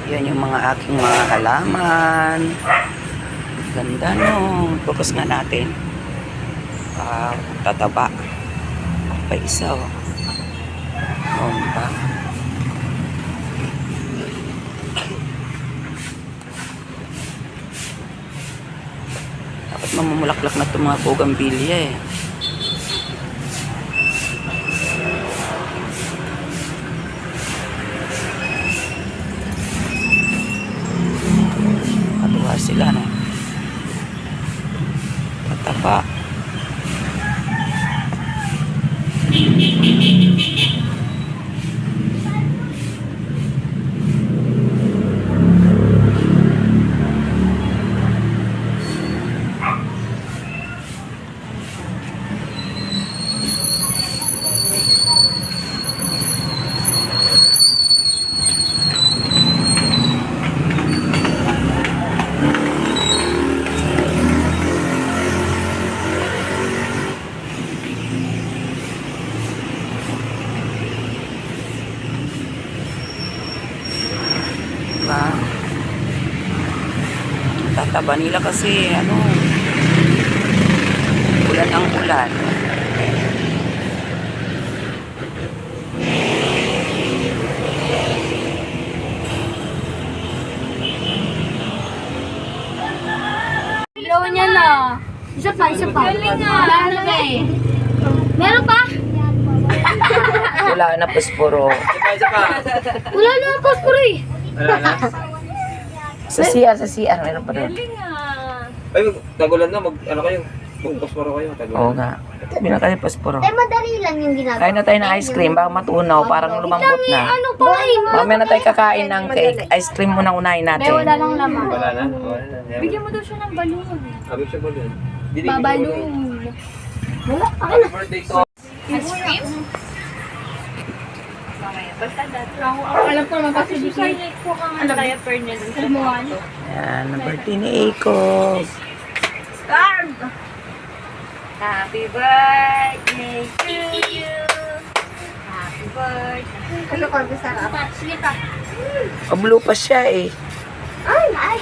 Yan yung mga aking mga halaman. Ganda no. Focus nga natin. Tataba. Pa isa oh. Ba? Dapat mamumulaklak na itong mga bougainvillea eh. Katuwa sila no. Tataba. Tataba nila kasi ano, ulan ang ulan. Ilaw niya na. Isa pa. Galing nga. Wala na eh. Meron pa? Wala na posporo. Wala na ang posporo eh. Wala na? Sa CR meron pa rin. Galing nga. Ay, tagulan na. Ano kayo? Magpasporo kayo. Tagulan. Oo nga. Bilang kayo posporo. Madali lang yung ginagawa. Kain na tayo ng ice cream. Baka matunaw. Parang lumambot na. Ano pa eh? Mamaya na tayo kakain ng cake. Ice cream muna unahin natin. Wala lang laman. Wala na? Wala na. Bigyan mo daw siya ng balon. Abig siya balon. Babalon. Wala. Happy birthday to. Ice cream? Alam ko naman kasi dito. Ano kaya per niya dun sa mga? Ayan, ang birthday ni Eiko. Carb! Happy birthday to you. Happy birthday. Ano ko, sarap? Sige pa. Pablo pa siya eh. Ay!